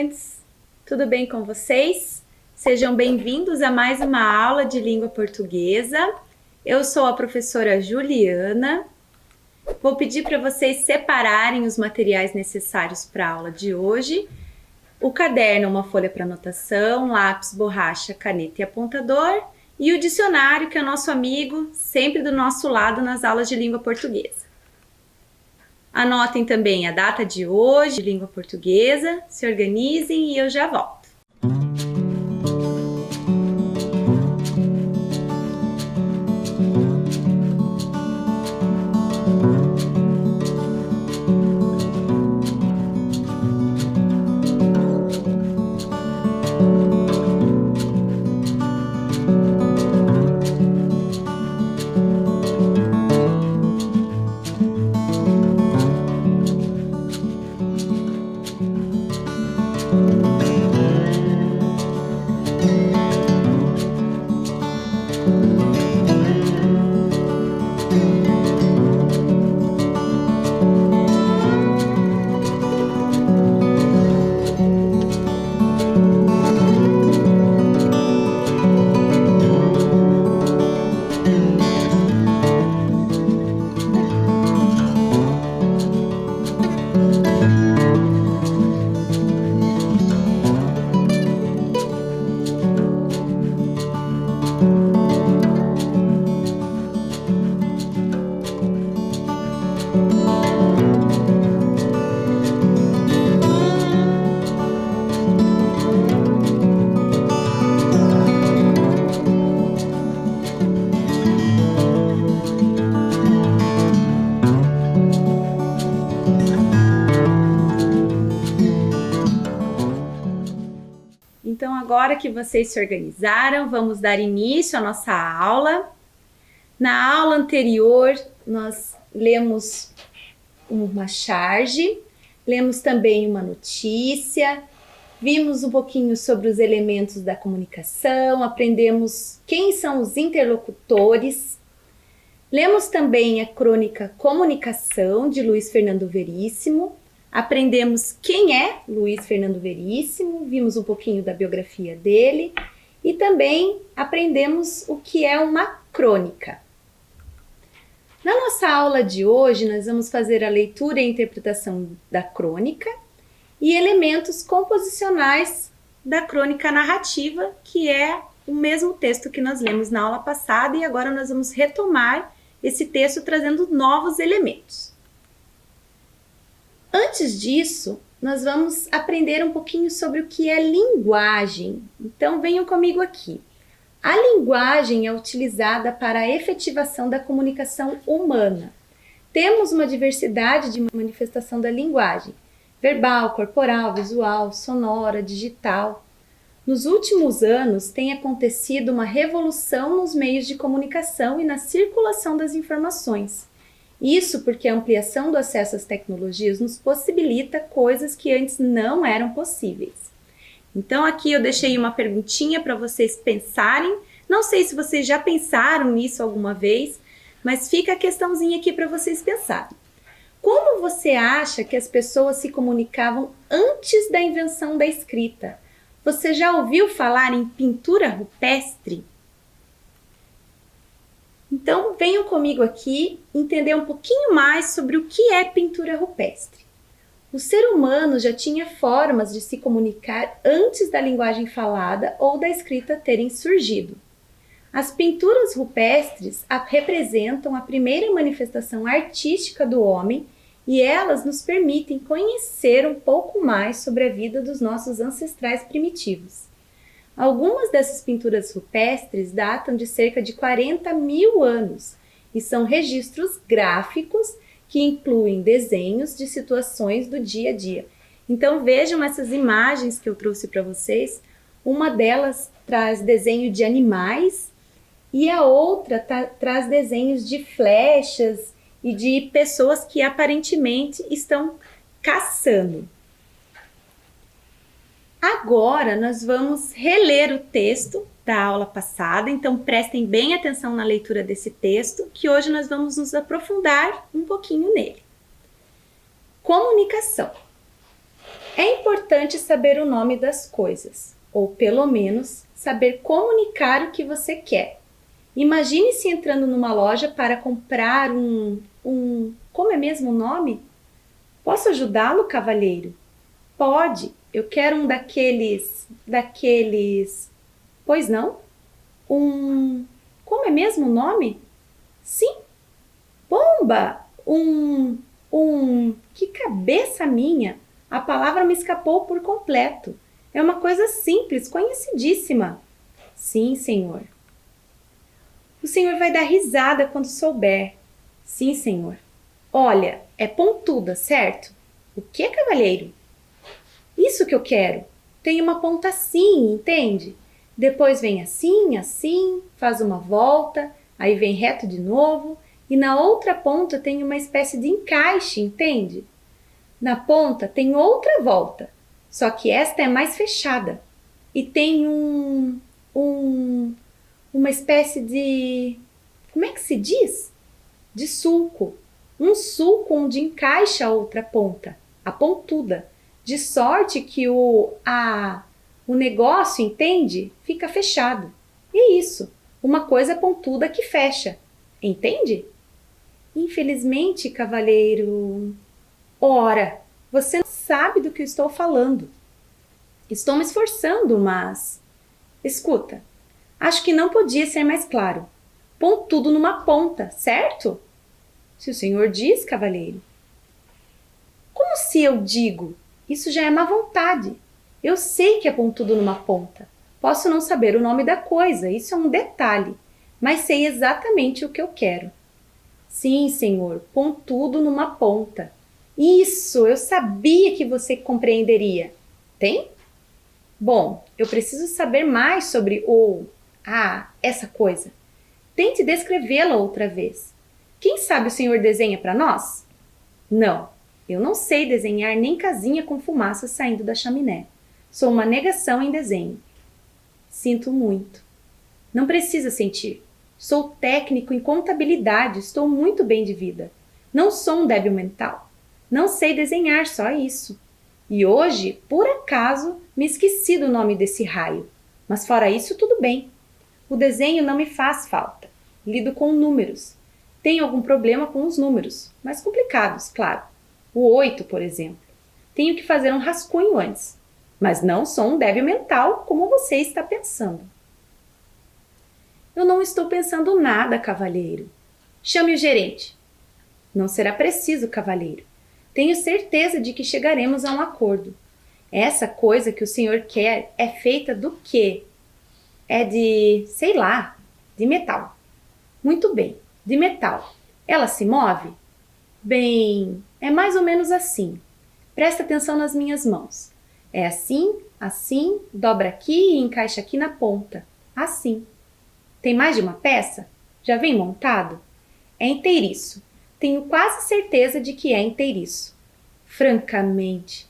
estudantes! Tudo bem com vocês? Sejam bem-vindos a mais uma aula de língua portuguesa. Eu sou a professora Juliana. Vou pedir para vocês separarem os materiais necessários para a aula de hoje. O caderno, uma folha para anotação, lápis, borracha, caneta e apontador. E o dicionário, que é nosso amigo, sempre do nosso lado nas aulas de língua portuguesa. Anotem também a data de hoje, de língua portuguesa, se organizem e eu já volto. Então, agora que vocês se organizaram, vamos dar início à nossa aula. Na aula anterior, nós lemos uma charge, lemos também uma notícia, vimos um pouquinho sobre os elementos da comunicação, aprendemos quem são os interlocutores, lemos também a crônica Comunicação, de Luiz Fernando Veríssimo, aprendemos quem é Luiz Fernando Veríssimo, vimos um pouquinho da biografia dele e também aprendemos o que é uma crônica. Na nossa aula de hoje, nós vamos fazer a leitura e a interpretação da crônica e elementos composicionais da crônica narrativa, que é o mesmo texto que nós lemos na aula passada e agora nós vamos retomar esse texto trazendo novos elementos. Antes disso, nós vamos aprender um pouquinho sobre o que é linguagem. Então, venham comigo aqui. A linguagem é utilizada para a efetivação da comunicação humana. Temos uma diversidade de manifestação da linguagem: verbal, corporal, visual, sonora, digital. Nos últimos anos, tem acontecido uma revolução nos meios de comunicação e na circulação das informações. Isso porque a ampliação do acesso às tecnologias nos possibilita coisas que antes não eram possíveis. Então aqui eu deixei uma perguntinha para vocês pensarem. Não sei se vocês já pensaram nisso alguma vez, mas fica a questãozinha aqui para vocês pensarem. Como você acha que as pessoas se comunicavam antes da invenção da escrita? Você já ouviu falar em pintura rupestre? Então, venham comigo aqui entender um pouquinho mais sobre o que é pintura rupestre. O ser humano já tinha formas de se comunicar antes da linguagem falada ou da escrita terem surgido. As pinturas rupestres representam a primeira manifestação artística do homem e elas nos permitem conhecer um pouco mais sobre a vida dos nossos ancestrais primitivos. Algumas dessas pinturas rupestres datam de cerca de 40 mil anos e são registros gráficos que incluem desenhos de situações do dia a dia. Então vejam essas imagens que eu trouxe para vocês. Uma delas traz desenho de animais e a outra traz desenhos de flechas e de pessoas que aparentemente estão caçando. Agora nós vamos reler o texto da aula passada, então prestem bem atenção na leitura desse texto, que hoje nós vamos nos aprofundar um pouquinho nele. Comunicação. É importante saber o nome das coisas, ou pelo menos saber comunicar o que você quer. Imagine-se entrando numa loja para comprar como é mesmo o nome? Posso ajudá-lo, cavalheiro? Pode, eu quero um daqueles... Pois não? Como é mesmo o nome? Sim, bomba! Que cabeça minha! A palavra me escapou por completo. É uma coisa simples, conhecidíssima. Sim, senhor. O senhor vai dar risada quando souber. Sim, senhor. Olha, é pontuda, certo? O que, cavalheiro? Isso que eu quero. Tem uma ponta assim, entende? Depois vem assim, assim, faz uma volta, aí vem reto de novo, e na outra ponta tem uma espécie de encaixe, entende? Na ponta tem outra volta, só que esta é mais fechada. E tem uma espécie de... Como é que se diz? De sulco. Um sulco onde encaixa a outra ponta, a pontuda. De sorte que o negócio, entende? Fica fechado. E isso, uma coisa pontuda que fecha. Entende? Infelizmente, cavalheiro... Ora, você não sabe do que eu estou falando. Estou me esforçando, mas... Escuta, acho que não podia ser mais claro. Pontudo numa ponta, certo? Se o senhor diz, cavalheiro. Como se eu digo? Isso já é má vontade. Eu sei que é pontudo numa ponta. Posso não saber o nome da coisa, isso é um detalhe, mas sei exatamente o que eu quero. Sim, senhor, pontudo numa ponta. Isso, eu sabia que você compreenderia. Tem? Bom, eu preciso saber mais sobre essa coisa. Tente descrevê-la outra vez. Quem sabe o senhor desenha para nós? Não, eu não sei desenhar nem casinha com fumaça saindo da chaminé. Sou uma negação em desenho. Sinto muito. Não precisa sentir. Sou técnico em contabilidade, estou muito bem de vida. Não sou um débil mental. Não sei desenhar, só isso. E hoje, por acaso, me esqueci do nome desse raio. Mas fora isso, tudo bem. O desenho não me faz falta. Lido com números. Tenho algum problema com os números, mais complicados, claro. O 8, por exemplo. Tenho que fazer um rascunho antes. Mas não sou um débil mental, como você está pensando. Eu não estou pensando nada, cavalheiro. Chame o gerente. Não será preciso, cavalheiro. Tenho certeza de que chegaremos a um acordo. Essa coisa que o senhor quer é feita do quê? É de, sei lá, de metal. Muito bem, de metal. Ela se move? Bem, é mais ou menos assim. Presta atenção nas minhas mãos. É assim, assim, dobra aqui e encaixa aqui na ponta. Assim. Tem mais de uma peça? Já vem montado? É inteiriço. Tenho quase certeza de que é inteiriço. Francamente.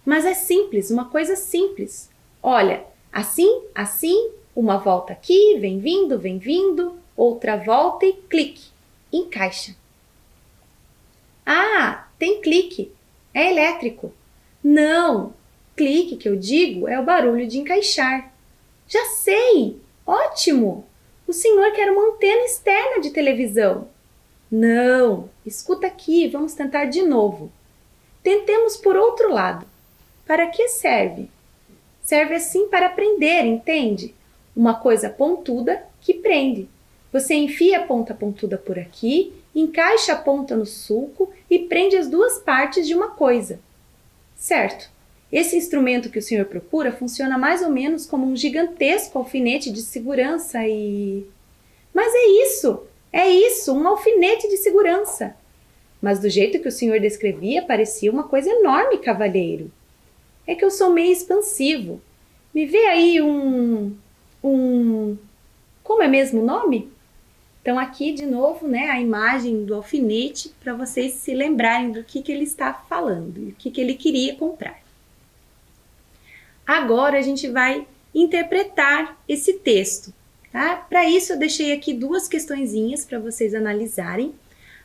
Mas é simples, uma coisa simples. Olha, assim, assim, uma volta aqui, vem vindo, outra volta e clique. Encaixa. Ah, tem clique. É elétrico. Não, clique que eu digo é o barulho de encaixar. Já sei! Ótimo! O senhor quer uma antena externa de televisão. Não, escuta aqui, vamos tentar de novo. Tentemos por outro lado. Para que serve? Serve assim para prender, entende? Uma coisa pontuda que prende. Você enfia a ponta pontuda por aqui, encaixa a ponta no sulco e prende as duas partes de uma coisa. Certo. Esse instrumento que o senhor procura funciona mais ou menos como um gigantesco alfinete de segurança e... Mas é isso, um alfinete de segurança. Mas do jeito que o senhor descrevia, parecia uma coisa enorme, cavalheiro. É que eu sou meio expansivo. Me vê aí como é mesmo o nome? Então aqui de novo, né, a imagem do alfinete para vocês se lembrarem do que ele está falando e o que ele queria comprar. Agora a gente vai interpretar esse texto, tá? Para isso eu deixei aqui duas questõezinhas para vocês analisarem.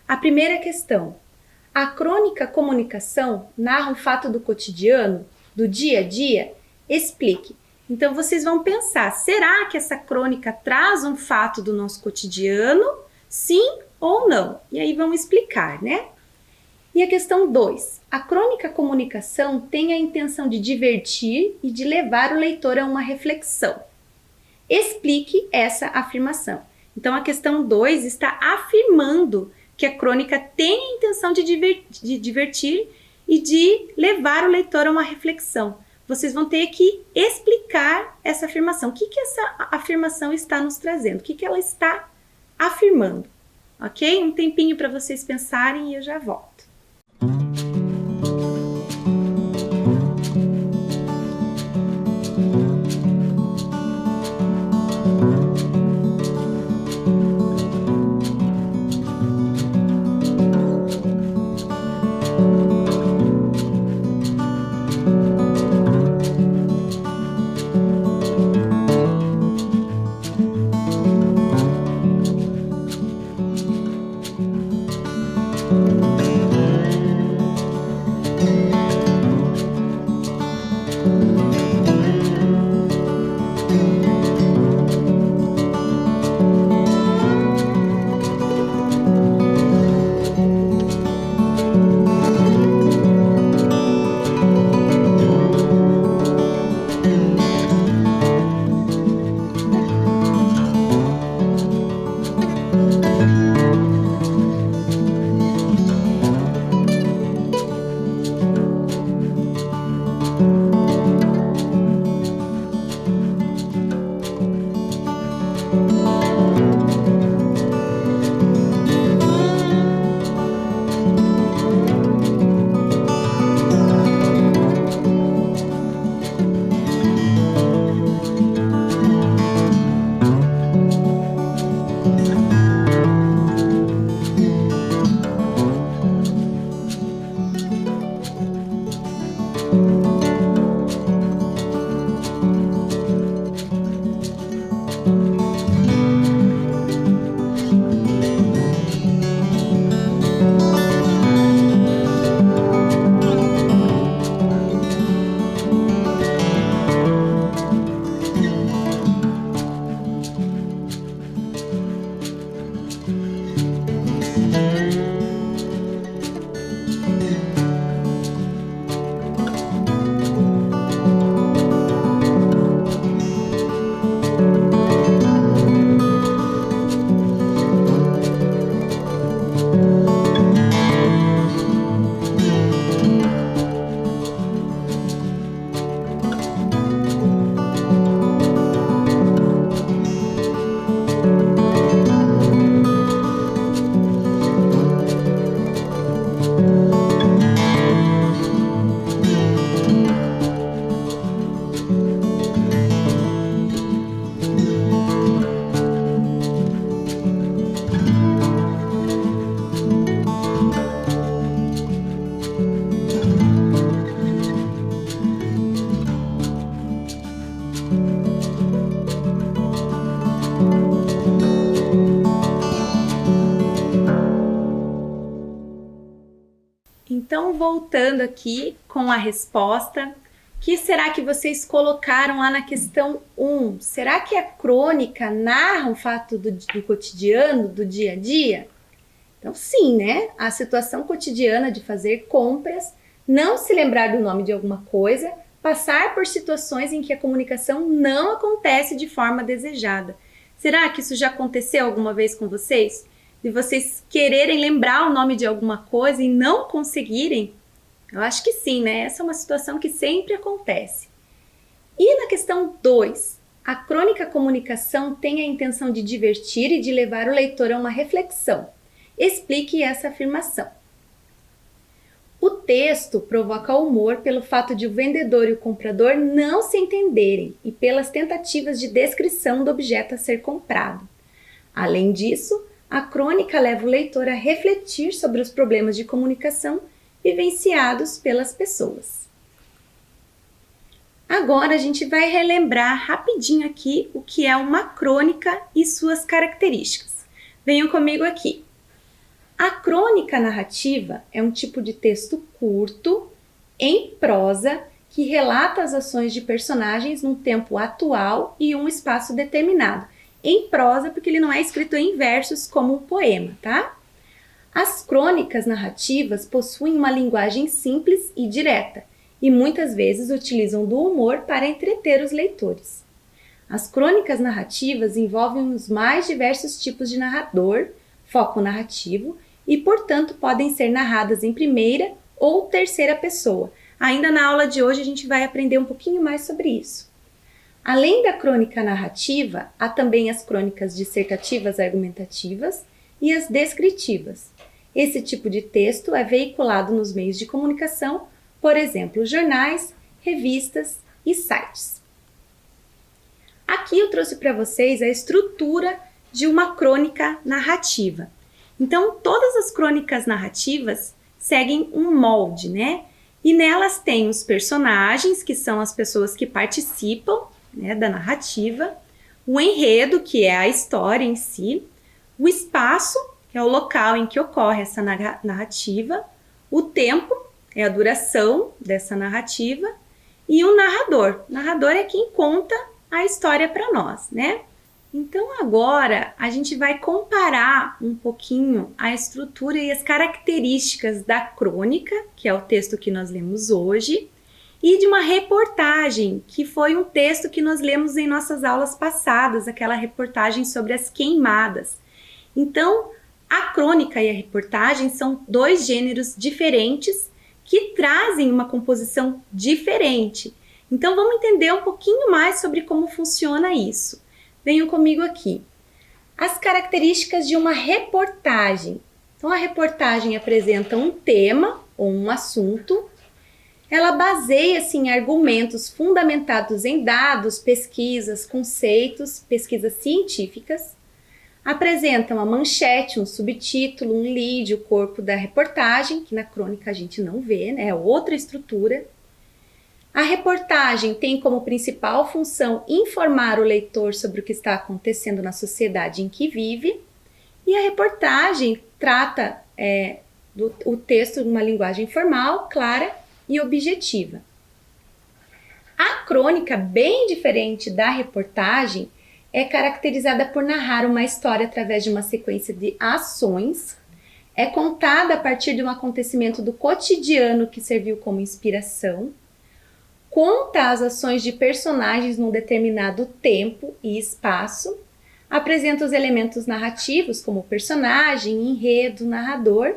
A primeira questão: a crônica comunicação narra um fato do cotidiano? do dia a dia? Explique. Então vocês vão pensar, será que essa crônica traz um fato do nosso cotidiano? Sim ou não? E aí vão explicar, né? E a questão 2. A crônica comunicação tem a intenção de divertir e de levar o leitor a uma reflexão. Explique essa afirmação. Então a questão 2 está afirmando que a crônica tem a intenção de divertir e de levar o leitor a uma reflexão. Vocês vão ter que explicar essa afirmação. O que essa afirmação está nos trazendo? O que ela está afirmando? Ok? Um tempinho para vocês pensarem e eu já volto. Então, voltando aqui com a resposta, o que será que vocês colocaram lá na questão 1? Será que a crônica narra um fato do cotidiano, do dia a dia? Então, sim, né? A situação cotidiana de fazer compras, não se lembrar do nome de alguma coisa, passar por situações em que a comunicação não acontece de forma desejada. Será que isso já aconteceu alguma vez com vocês? De vocês quererem lembrar o nome de alguma coisa e não conseguirem? Eu acho que sim, né? Essa é uma situação que sempre acontece. E na questão 2, a crônica comunicação tem a intenção de divertir e de levar o leitor a uma reflexão. Explique essa afirmação. O texto provoca humor pelo fato de o vendedor e o comprador não se entenderem e pelas tentativas de descrição do objeto a ser comprado. Além disso, a crônica leva o leitor a refletir sobre os problemas de comunicação vivenciados pelas pessoas. Agora a gente vai relembrar rapidinho aqui o que é uma crônica e suas características. Venham comigo aqui. A crônica narrativa é um tipo de texto curto, em prosa, que relata as ações de personagens num tempo atual e um espaço determinado, em prosa, porque ele não é escrito em versos como um poema, tá? As crônicas narrativas possuem uma linguagem simples e direta, e muitas vezes utilizam do humor para entreter os leitores. As crônicas narrativas envolvem os mais diversos tipos de narrador, foco narrativo, e, portanto, podem ser narradas em primeira ou terceira pessoa. Ainda na aula de hoje a gente vai aprender um pouquinho mais sobre isso. Além da crônica narrativa, há também as crônicas dissertativas argumentativas e as descritivas. Esse tipo de texto é veiculado nos meios de comunicação, por exemplo, jornais, revistas e sites. Aqui eu trouxe para vocês a estrutura de uma crônica narrativa. Então, todas as crônicas narrativas seguem um molde, né? E nelas tem os personagens, que são as pessoas que participam, né, da narrativa, o enredo, que é a história em si, o espaço, que é o local em que ocorre essa narrativa, o tempo, é a duração dessa narrativa, e o narrador. O narrador é quem conta a história para nós, né? Então agora a gente vai comparar um pouquinho a estrutura e as características da crônica, que é o texto que nós lemos hoje, e de uma reportagem, que foi um texto que nós lemos em nossas aulas passadas, aquela reportagem sobre as queimadas. Então, a crônica e a reportagem são dois gêneros diferentes que trazem uma composição diferente. Então, vamos entender um pouquinho mais sobre como funciona isso. Venham comigo aqui. As características de uma reportagem. Então, a reportagem apresenta um tema ou um assunto. Ela baseia-se em argumentos fundamentados em dados, pesquisas, conceitos, pesquisas científicas. Apresenta uma manchete, um subtítulo, um lead, o corpo da reportagem, que na crônica a gente não vê, né? É outra estrutura. A reportagem tem como principal função informar o leitor sobre o que está acontecendo na sociedade em que vive, e a reportagem trata o texto de uma linguagem formal, clara e objetiva. A crônica, bem diferente da reportagem, é caracterizada por narrar uma história através de uma sequência de ações, é contada a partir de um acontecimento do cotidiano que serviu como inspiração, conta as ações de personagens num determinado tempo e espaço, apresenta os elementos narrativos como personagem, enredo, narrador,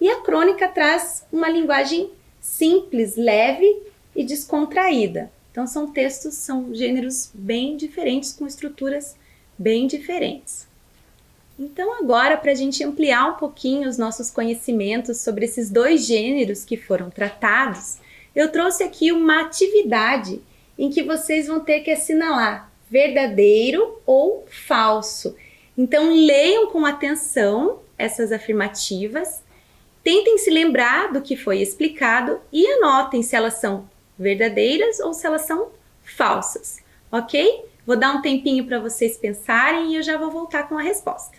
e a crônica traz uma linguagem simples, leve e descontraída. Então são gêneros bem diferentes, com estruturas bem diferentes. Então agora, para a gente ampliar um pouquinho os nossos conhecimentos sobre esses dois gêneros que foram tratados, eu trouxe aqui uma atividade em que vocês vão ter que assinalar verdadeiro ou falso. Então, leiam com atenção essas afirmativas, tentem se lembrar do que foi explicado e anotem se elas são verdadeiras ou se elas são falsas, ok? Vou dar um tempinho para vocês pensarem e eu já vou voltar com a resposta.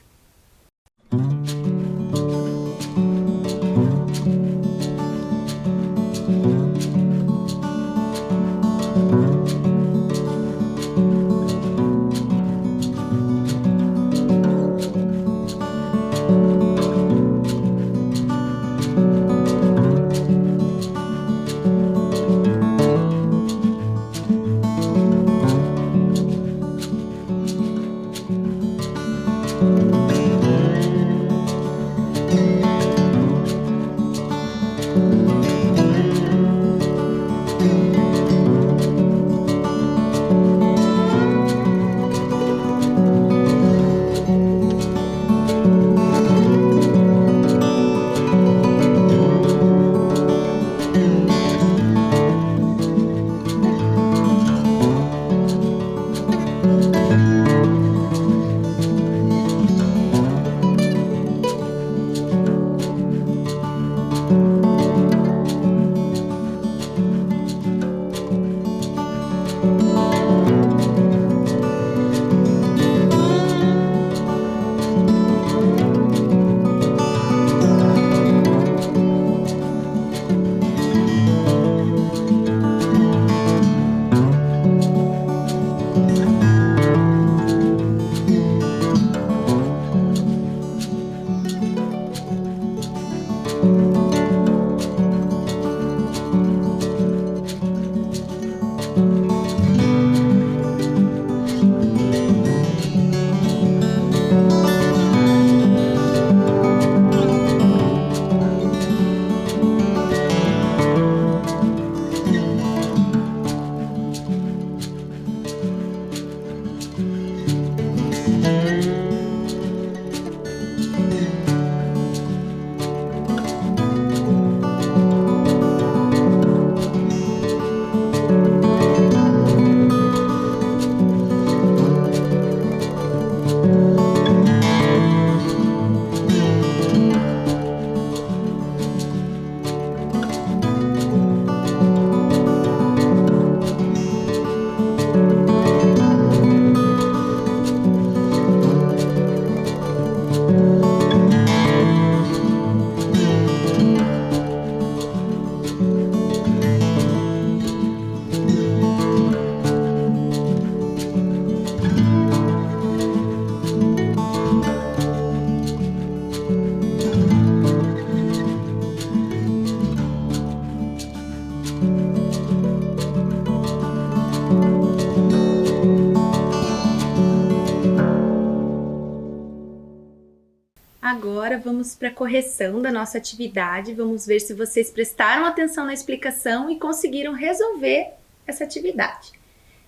Agora vamos para a correção da nossa atividade, vamos ver se vocês prestaram atenção na explicação e conseguiram resolver essa atividade.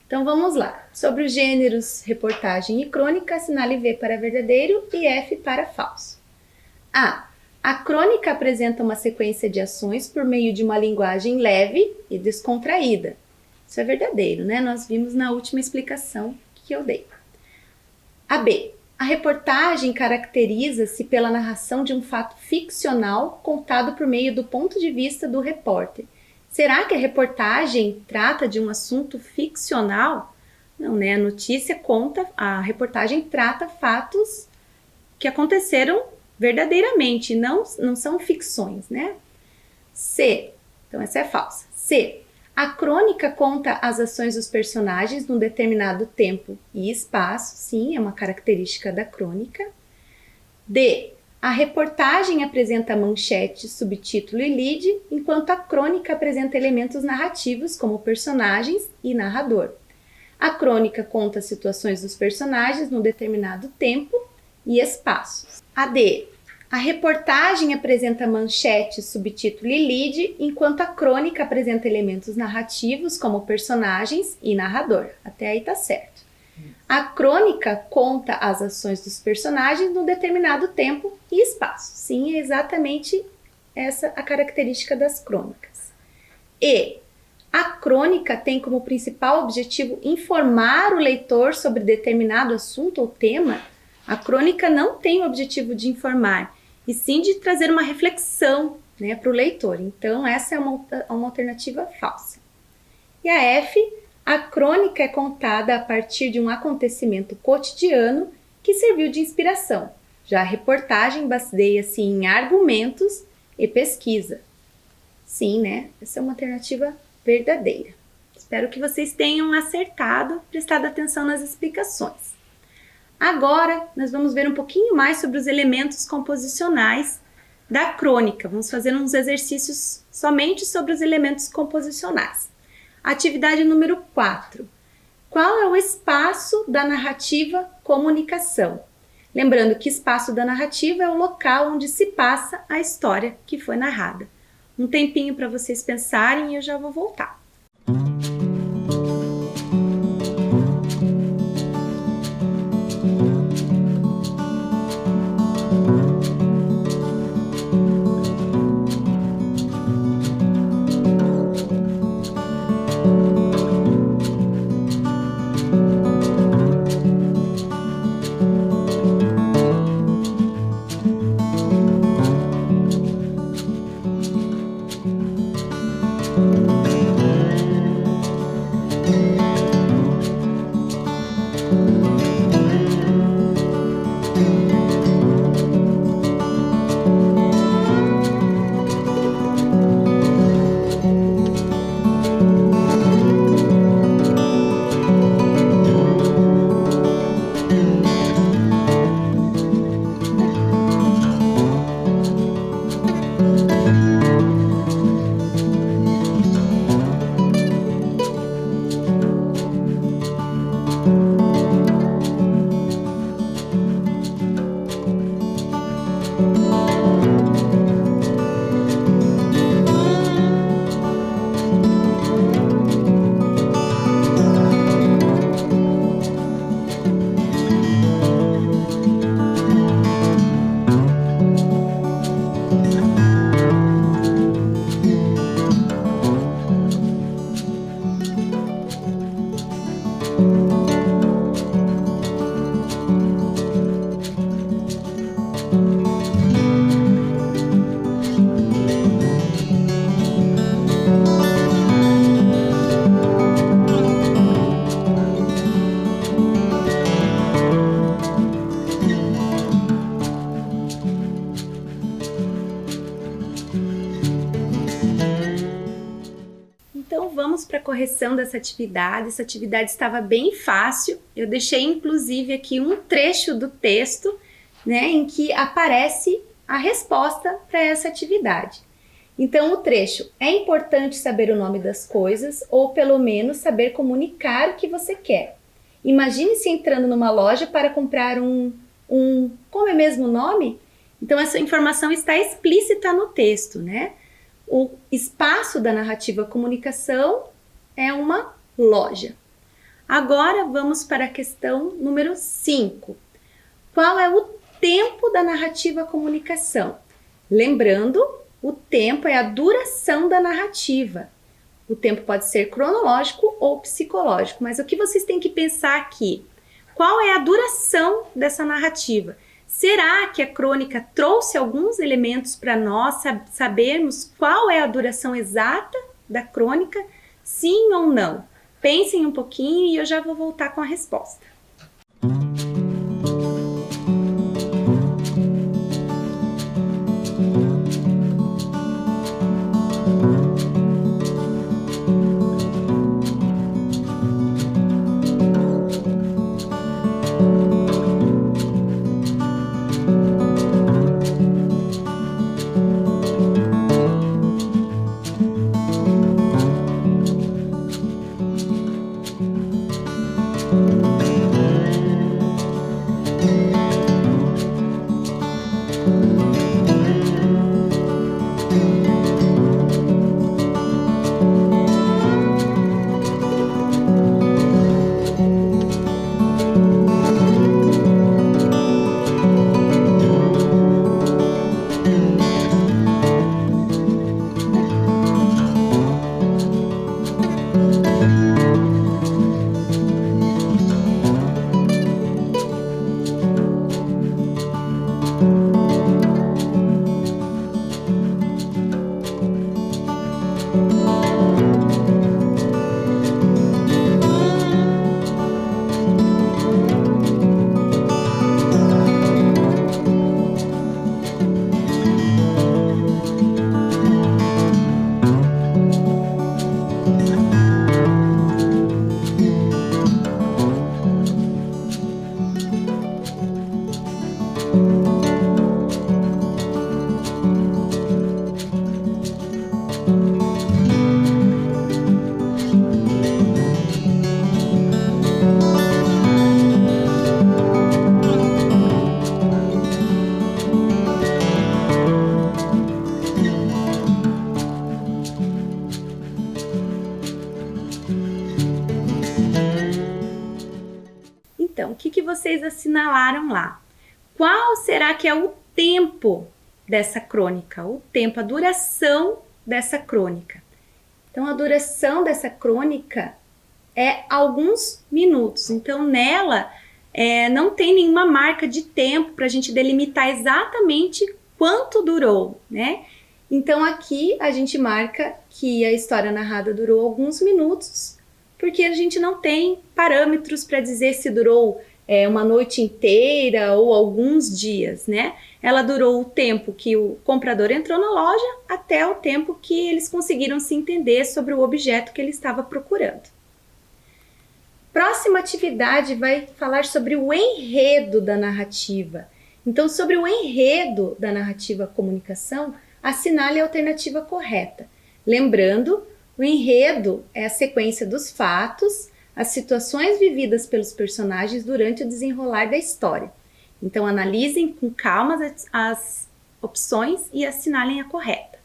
Então vamos lá. Sobre os gêneros reportagem e crônica, assinale V para verdadeiro e F para falso. A crônica apresenta uma sequência de ações por meio de uma linguagem leve e descontraída. Isso é verdadeiro, né? Nós vimos na última explicação que eu dei. B. A reportagem caracteriza-se pela narração de um fato ficcional contado por meio do ponto de vista do repórter. Será que a reportagem trata de um assunto ficcional? Não, né? A reportagem trata fatos que aconteceram verdadeiramente, não são ficções, né? C. Então essa é falsa. C. A crônica conta as ações dos personagens num determinado tempo e espaço. Sim, é uma característica da crônica. D. A reportagem apresenta manchete, subtítulo e lead, enquanto a crônica apresenta elementos narrativos como personagens e narrador. A crônica conta as situações dos personagens num determinado tempo e espaço. D. A reportagem apresenta manchete, subtítulo e lead, enquanto a crônica apresenta elementos narrativos como personagens e narrador. Até aí tá certo. A crônica conta as ações dos personagens num determinado tempo e espaço. Sim, é exatamente essa a característica das crônicas. E a crônica tem como principal objetivo informar o leitor sobre determinado assunto ou tema. A crônica não tem o objetivo de informar, e sim de trazer uma reflexão, né, para o leitor. Então, essa é uma alternativa falsa. E a F, a crônica é contada a partir de um acontecimento cotidiano que serviu de inspiração. Já a reportagem baseia-se em argumentos e pesquisa. Sim, né? Essa é uma alternativa verdadeira. Espero que vocês tenham acertado, prestado atenção nas explicações. Agora, nós vamos ver um pouquinho mais sobre os elementos composicionais da crônica. Vamos fazer uns exercícios somente sobre os elementos composicionais. Atividade número 4. Qual é o espaço da narrativa comunicação? Lembrando que espaço da narrativa é o local onde se passa a história que foi narrada. Um tempinho para vocês pensarem e eu já vou voltar. vamos para a correção dessa atividade. Essa atividade estava bem fácil. Eu deixei inclusive aqui um trecho do texto, né, em que aparece a resposta para essa atividade. Então, o trecho: é importante saber o nome das coisas ou pelo menos saber comunicar o que você quer. Imagine-se entrando numa loja para comprar como é mesmo o nome? Então, essa informação está explícita no texto, né? O espaço da narrativa comunicação é uma loja. Agora, vamos para a questão número 5. Qual é o tempo da narrativa comunicação? Lembrando, o tempo é a duração da narrativa. O tempo pode ser cronológico ou psicológico, mas o que vocês têm que pensar aqui? Qual é a duração dessa narrativa? Será que a crônica trouxe alguns elementos para nós sabermos qual é a duração exata da crônica? Sim ou não? Pensem um pouquinho e eu já vou voltar com a resposta. Então, o que vocês assinalaram lá? Qual será que é o tempo dessa crônica? O tempo, a duração dessa crônica. Então, a duração dessa crônica é alguns minutos. Então, nela não tem nenhuma marca de tempo para a gente delimitar exatamente quanto durou, né? Então, aqui a gente marca que a história narrada durou alguns minutos, porque a gente não tem parâmetros para dizer se durou uma noite inteira ou alguns dias, né? Ela durou o tempo que o comprador entrou na loja até o tempo que eles conseguiram se entender sobre o objeto que ele estava procurando. Próxima atividade vai falar sobre o enredo da narrativa. Então, sobre o enredo da narrativa comunicação, assinale a alternativa correta. Lembrando, o enredo é a sequência dos fatos, as situações vividas pelos personagens durante o desenrolar da história. Então, analisem com calma as opções e assinalem a correta.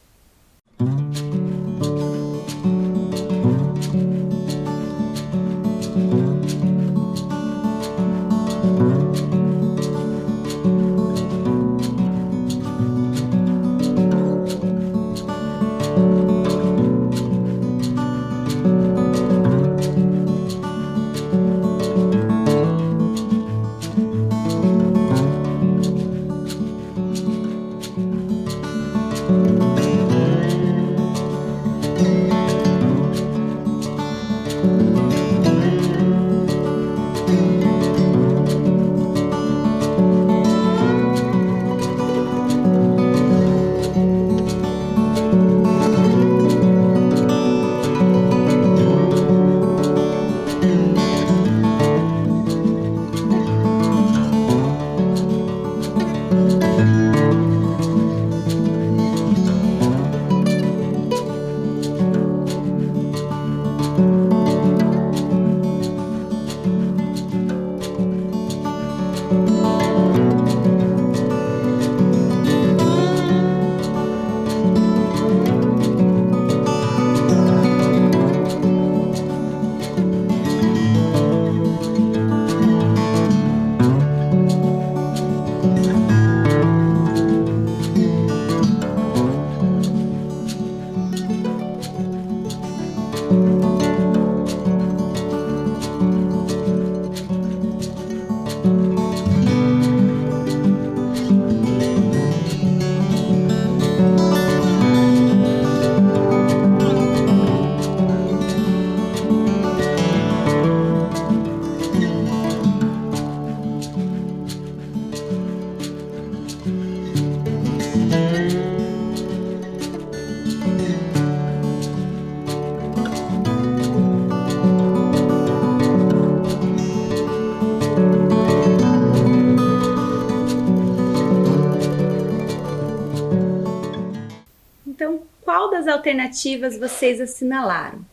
Então, qual das alternativas vocês assinalaram?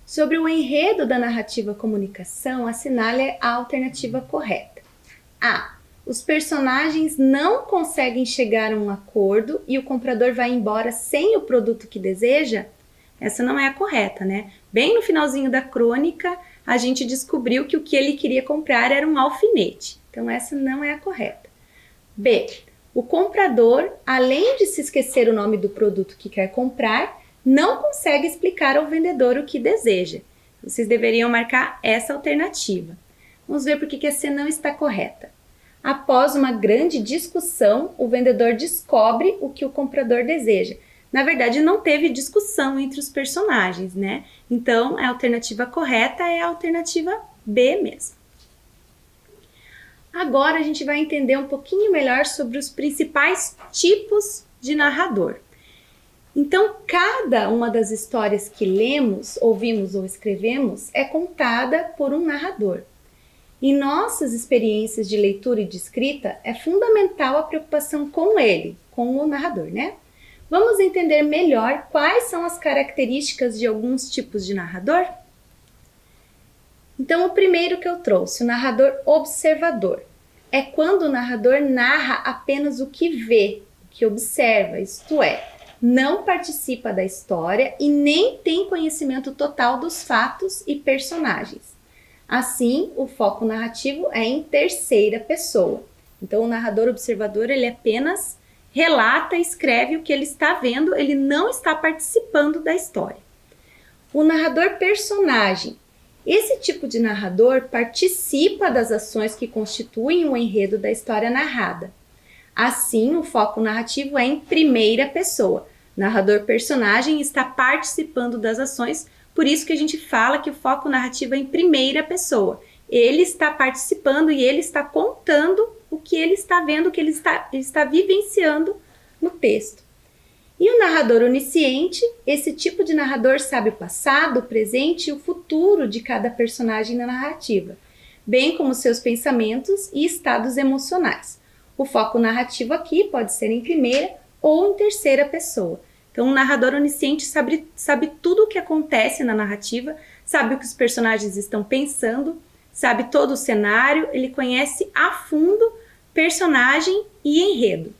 Sobre o enredo da narrativa comunicação, assinale a alternativa correta. A. Os personagens não conseguem chegar a um acordo e o comprador vai embora sem o produto que deseja? Essa não é a correta, né? Bem no finalzinho da crônica, a gente descobriu que o que ele queria comprar era um alfinete. Então, essa não é a correta. B. O comprador, além de se esquecer o nome do produto que quer comprar, não consegue explicar ao vendedor o que deseja. Vocês deveriam marcar essa alternativa. Vamos ver por que a C não está correta. Após uma grande discussão, o vendedor descobre o que o comprador deseja. Na verdade, não teve discussão entre os personagens, né? Então, a alternativa correta é a alternativa B mesmo. Agora, a gente vai entender um pouquinho melhor sobre os principais tipos de narrador. Então, cada uma das histórias que lemos, ouvimos ou escrevemos é contada por um narrador. Em nossas experiências de leitura e de escrita, é fundamental a preocupação com ele, com o narrador, né? Vamos entender melhor quais são as características de alguns tipos de narrador? Então, o primeiro que eu trouxe, o narrador observador, é quando o narrador narra apenas o que vê, o que observa, isto é, não participa da história e nem tem conhecimento total dos fatos e personagens. Assim, o foco narrativo é em terceira pessoa. Então, o narrador observador, ele apenas relata, escreve o que ele está vendo, ele não está participando da história. O narrador personagem. Esse tipo de narrador participa das ações que constituem o enredo da história narrada. Assim, o foco narrativo é em primeira pessoa. O narrador personagem está participando das ações, por isso que a gente fala que o foco narrativo é em primeira pessoa. Ele está participando e ele está contando o que ele está vendo, o que ele está vivenciando no texto. E o narrador onisciente, esse tipo de narrador sabe o passado, o presente e o futuro de cada personagem na narrativa, bem como seus pensamentos e estados emocionais. O foco narrativo aqui pode ser em primeira ou em terceira pessoa. Então, o narrador onisciente sabe tudo o que acontece na narrativa, sabe o que os personagens estão pensando, sabe todo o cenário, ele conhece a fundo personagem e enredo.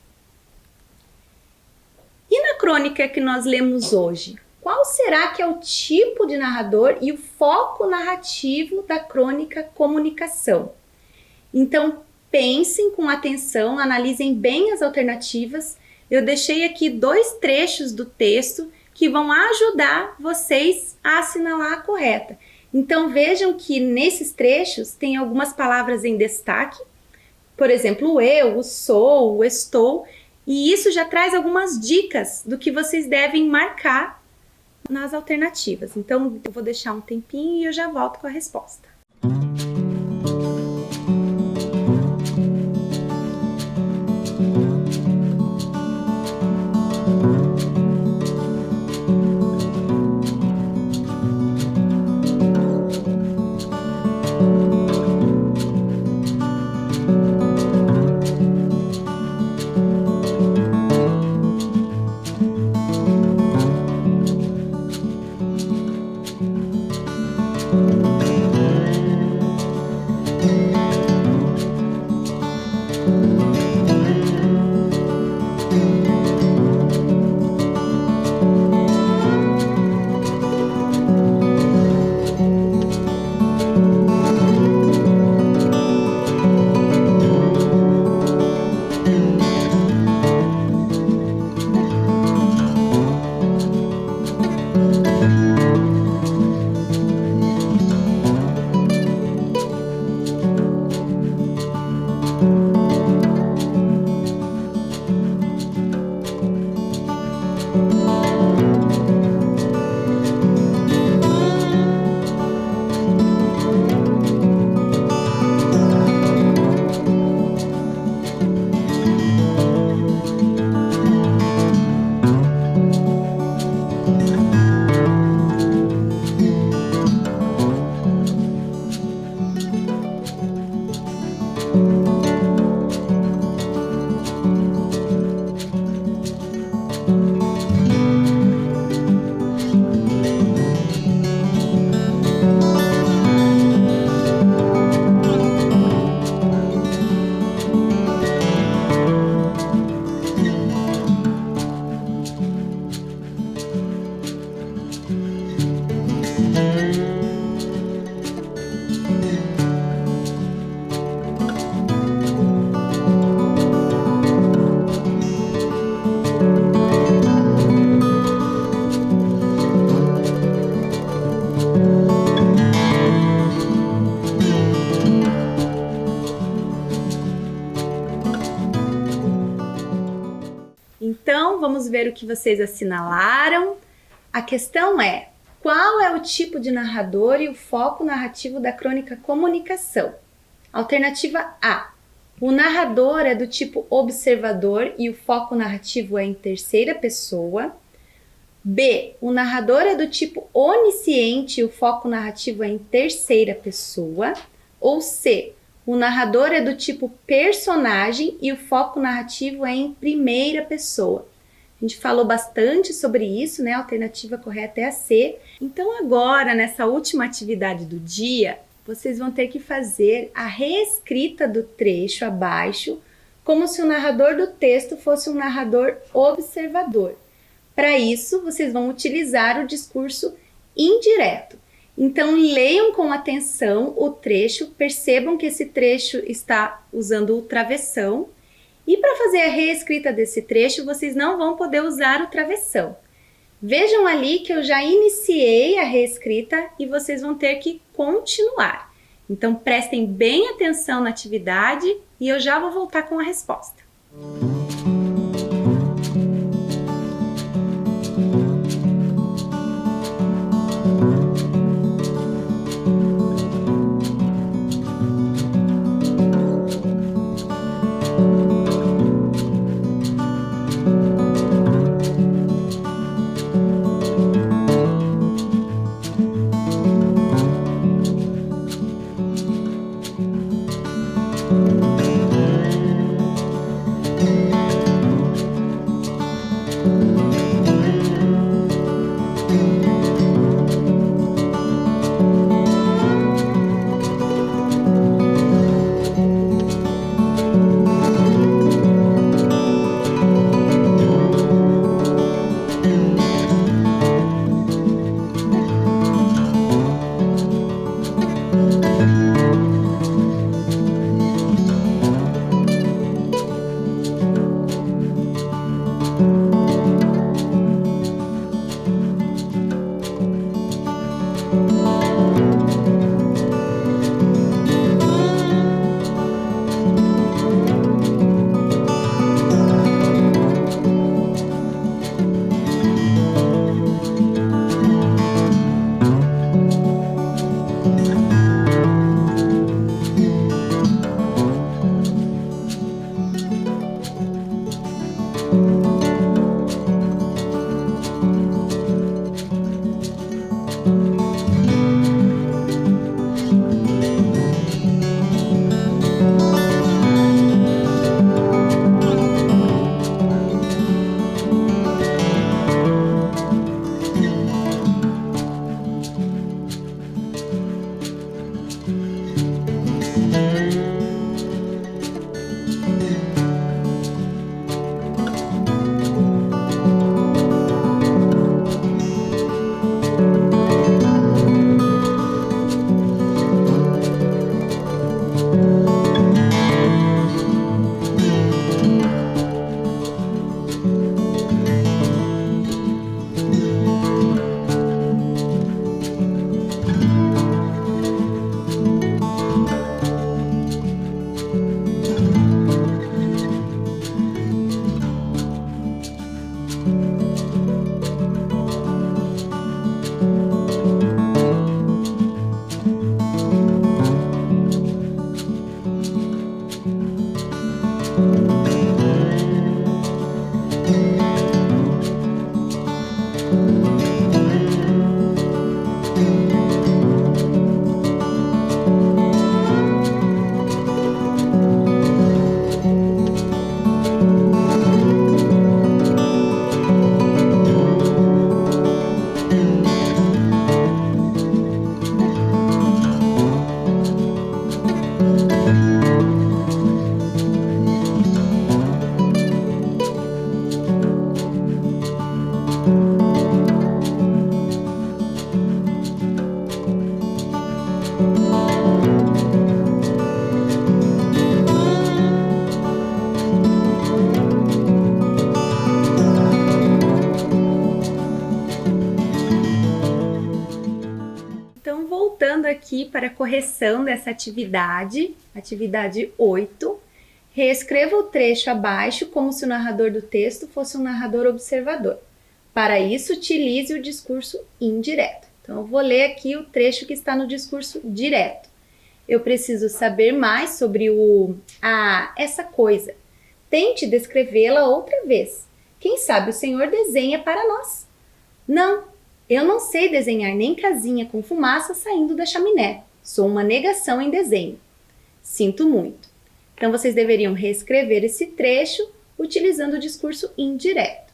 E na crônica que nós lemos hoje, qual será que é o tipo de narrador e o foco narrativo da crônica comunicação? Então, pensem com atenção, analisem bem as alternativas. Eu deixei aqui 2 trechos do texto que vão ajudar vocês a assinalar a correta. Então, vejam que nesses trechos tem algumas palavras em destaque, por exemplo, o eu, o sou, o estou, e isso já traz algumas dicas do que vocês devem marcar nas alternativas. Então, eu vou deixar um tempinho e eu já volto com a resposta. vamos ver o que vocês assinalaram. A questão é: qual é o tipo de narrador e o foco narrativo da crônica comunicação? Alternativa A: o narrador é do tipo observador e o foco narrativo é em terceira pessoa. B: o narrador é do tipo onisciente e o foco narrativo é em terceira pessoa. Ou C: o narrador é do tipo personagem e o foco narrativo é em primeira pessoa. A gente falou bastante sobre isso, né? A alternativa correta é a C. Então agora, nessa última atividade do dia, vocês vão ter que fazer a reescrita do trecho abaixo, como se o narrador do texto fosse um narrador observador. Para isso, vocês vão utilizar o discurso indireto. Então, leiam com atenção o trecho, percebam que esse trecho está usando o travessão. E para fazer a reescrita desse trecho, vocês não vão poder usar o travessão. Vejam ali que eu já iniciei a reescrita e vocês vão ter que continuar. Então, prestem bem atenção na atividade e eu já vou voltar com a resposta. voltando aqui para a correção dessa atividade, atividade 8, Reescreva o trecho abaixo como se o narrador do texto fosse um narrador observador. Para isso, utilize o discurso indireto. Então, eu vou ler aqui o trecho que está no discurso direto. Eu preciso saber mais sobre essa coisa. Tente descrevê-la outra vez. Quem sabe o senhor desenha para nós? Não, eu não sei desenhar nem casinha com fumaça saindo da chaminé. Sou uma negação em desenho. Sinto muito. Então, vocês deveriam reescrever esse trecho utilizando o discurso indireto.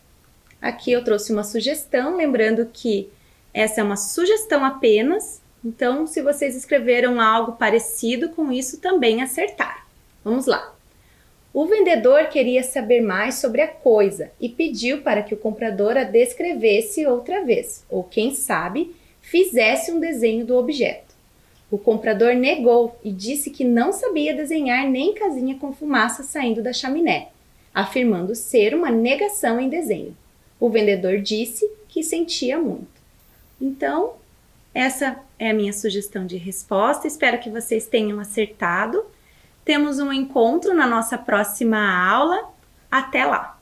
Aqui eu trouxe uma sugestão, lembrando que essa é uma sugestão apenas. Então, se vocês escreveram algo parecido com isso, também acertaram. Vamos lá. O vendedor queria saber mais sobre a coisa e pediu para que o comprador a descrevesse outra vez, ou quem sabe, fizesse um desenho do objeto. O comprador negou e disse que não sabia desenhar nem casinha com fumaça saindo da chaminé, afirmando ser uma negação em desenho. O vendedor disse que sentia muito. Então, essa é a minha sugestão de resposta. Espero que vocês tenham acertado. Temos um encontro na nossa próxima aula. Até lá!